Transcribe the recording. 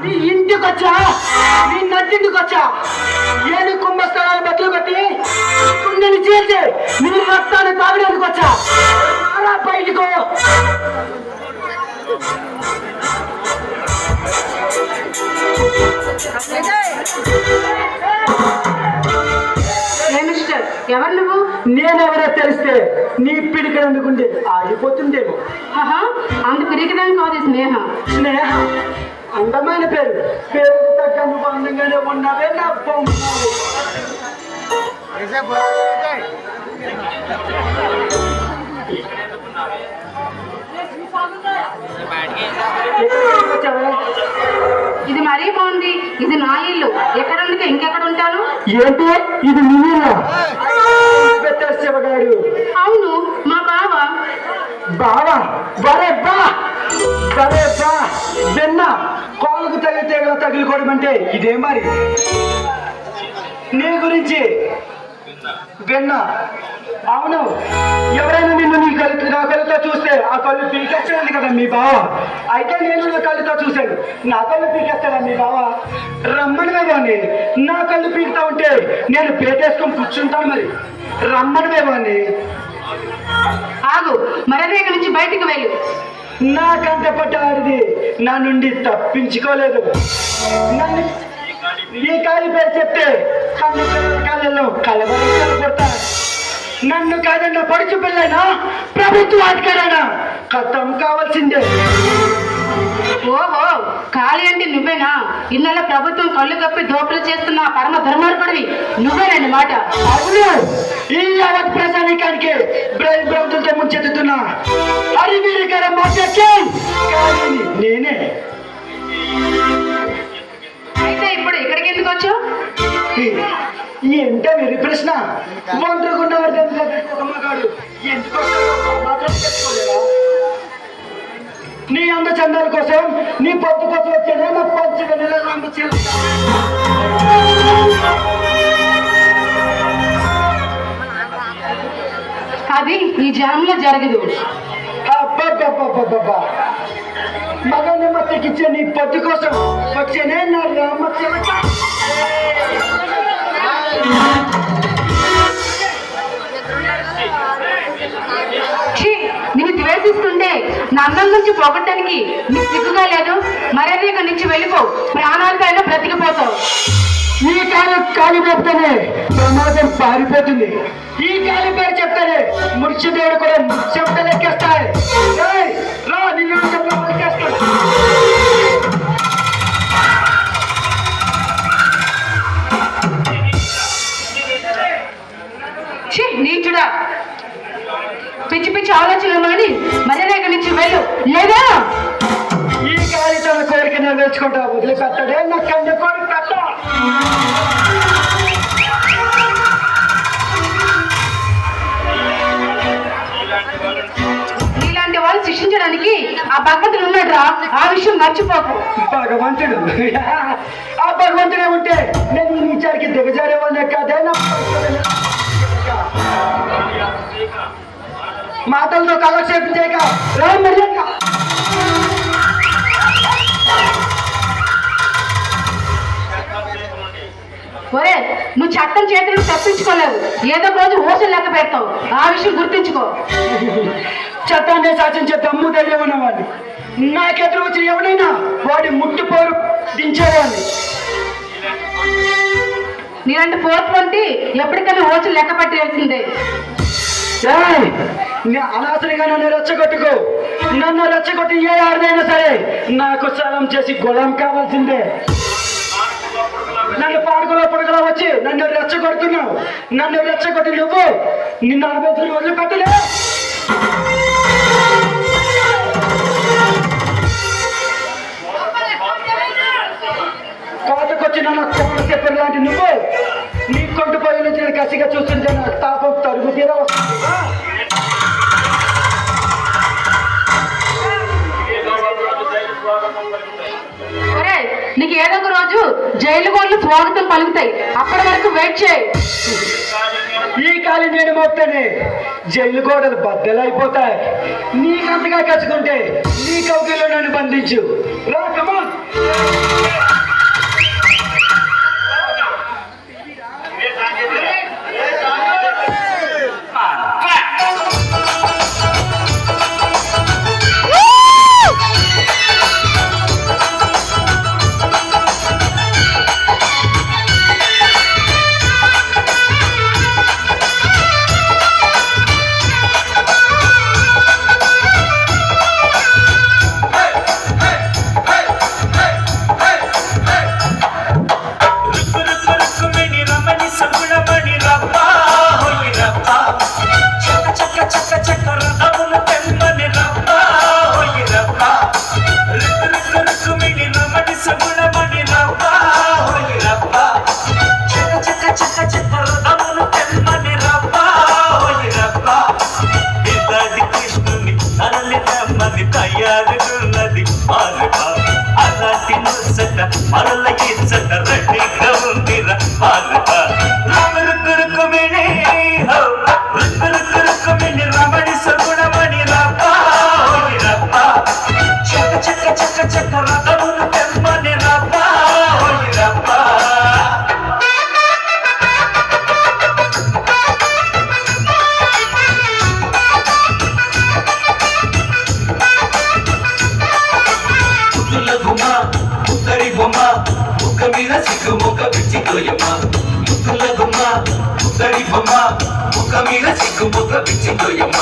నీ ఇంటికి వచ్చా, నీ నట్టింటికి వచ్చా, ఏను కుంభస్థలాలు బట్టలు కట్టి కుండని చేసి నీ రక్తాన్ని తాగడానికి వచ్చా. బయటకు ఎవరు నువ్వు? నేనెవరో తెలిస్తే నీ పిడికలు అందుకుంటే ఆగిపోతుందేమో. అంత పిరికిదాన్ని కాదు స్నేహ. స్నేహ అందమైన పేరు, పేరుకు తగ్గ నువ్వు అందంగానే ఉన్నావే నా బొమ్మ. ఇది మరీ బాగుంది. ఇది నా ఇల్లు. ఎక్కడ ఉంది? ఇంకెక్కడ ఉంటాను? ఏంటి ఇది నిన్ను శివగాడు? అవును, మా బావ. బావా? బరే బా, బరే బా. వెన్న కాళ్ళకు తగిలితే తగిలికోవడం అంటే ఇదే మరి. నీ గురించి విన్నా. అవును, ఎవరైనా నిన్ను నా కళ్ళతో చూస్తే ఆ కళ్ళు పీకేస్తాడు కదా మీ బావ. అయితే నేను నా కళ్ళతో చూశాను, నా కళ్ళు పీకేస్తాడా మీ బావ? రమ్మని వేవాన్ని, నా కళ్ళు పీకుతా ఉంటే నేను పేటేసుకొని కూర్చుంటాను. మరి రమ్మని వేవాన్ని. ఆగు, మరదేక నుంచి బయటికి వెళ్ళు. నా కంట పట్టాడిది నా నుండి తప్పించుకోలేదు. నన్ను ఈ కాలి పేరు చెప్తే కాళ్ళలో కలవరలు కొడతా. నన్ను కాదన్న పడుచు పిల్లైనా ప్రభుత్వ అధికారైనా ఖతం కావాల్సిందే. ఓహో, ఖాళీ అంటే నువ్వేనా? ఇన్నెల ప్రభుత్వం కళ్ళు కప్పి దోపిడీ చేస్తున్న పరమ ధర్మార్పుడివి నువ్వేనండి మాట. అవును, ఈ యావత్ ప్రజానీకానికి ప్రభుత్వంతో ముంచెత్తుతున్నా హరివీరికర నేనే. అయితే ఇప్పుడు ఇక్కడికి ఎందుకు వచ్చావు? ఏంటో మీరు ప్రశ్న. ఒంటరిగా మగాడు ఎందుకు నీ అంద చందాల కోసం, నీ పొద్దు కోసం వచ్చేదే నా పంచగా నెల. అది ఈ జనంలో జరగదు. అబ్బబ్బబ్బబ్బబ్బా, మగాన్ని మత్తెక్కిచ్చే నీ పొద్దు కోసం వచ్చేనే నా రామ చిలక. నిన్ను ద్వేషిస్తుండే నా అందం నుంచి పోగొట్టడానికి నీకు సిగ్గుగా లేదు? మర్యాద ఇక్కడి నుంచి వెళ్ళిపో, ప్రాణాలకైనా బ్రతికిపోతావు. ఈ కాలి చెప్తానే ప్రమాదం పారిపోతుంది. ఈ కాలి పేరు చెప్తానే ముడిచిదేవుడు కూడా చెప్తలెక్కేస్తాయి. రా, నిన్ను నీచుడా, పిచ్చి పిచ్చి ఆలోచనలు మాని మర్యాద ఇక్కడి నుంచి వెళ్ళు, లేదా ఈ గాలి తన కోరిక నెరవేర్చుకుంటా వదిలిపెట్టాడే నా కన్య కోరిక పెట్ట. నీలాంటి వాళ్ళు శిక్షించడానికి ఆ భగవంతుడు ఉన్నాడు రా, ఆ విషయం మర్చిపోకు. భగవంతుడు? ఆ భగవంతుడే ఉంటే నేను ఈ నీచారికి దిగజారేవాడినే కాదే. నా మాటలతో కాలక్షేపం చేయక రా మర్యాద. ఒరే, నువ్వు చట్టం చేతులకు తప్పించుకోలేవు. ఏదో రోజు ఓసలు లెక్క పెడతావు, ఆ విషయం గుర్తుంచుకో. చట్టాన్ని శాసించే దమ్ము ధైర్యం ఉన్నవాడిని. నాకెదురు వచ్చిన ఎవడైనా వాడి ముట్టుపోరు దించేవాడిని. నీలాంటి పోర్పు అంటే ఎప్పటికైనా ఓసలు లెక్క పెట్టాల్సిందే. అనవసరంగా నన్ను రెచ్చగొట్టుకో. నన్ను రెచ్చగొట్టి ఏ ఆడదైనా సరే నాకు సలం చేసి గులాం కావాల్సిందే. నన్ను పాడుకులో పొడుగులో వచ్చి నన్ను రెచ్చగొడుతున్నావు. నన్ను రెచ్చగొట్టి నువ్వు నిన్ను అనుభవించిన వదిలిపెట్టలే. కోతకొచ్చి నన్ను కోట చెప్పరు లాంటి నువ్వు నీ కొంటు పై నుంచి కసిగా చూస్తుంటే నా తాపం తరుగు తీరా వస్తుంది. నీకు ఏదో ఒక రోజు జైలు గోళ్ళు స్వాగతం పలుకుతాయి. అప్పటి వరకు వెయిట్ చేయి. ఈ కాలి నేను మోస్తేనే జైలు గోడలు బద్దలైపోతాయి. నీకంతగా కసుకుంటే నీ కౌగిల్లో నన్ను బంధించు. రా, కమాన్. మరల ఇచ్చట రెడ్డిగా ఉందిరా పాలక రుక్కురుక్కుమిణి రుక్కురుక్కుమిణి రమణి సుగుణమణి రప్ప చక్క చక్క చక్క చక్క రథమును తెమ్మని రప్ప రప్ప ముక్క మీద సిగ్గు ముక్క పిచ్చికోయమ్మ ముద్దుల గుమ్మ ముద్దడి బొమ్మ ముక్క మీద సిగ్గు ముక్క పిచ్చికోయమ్మ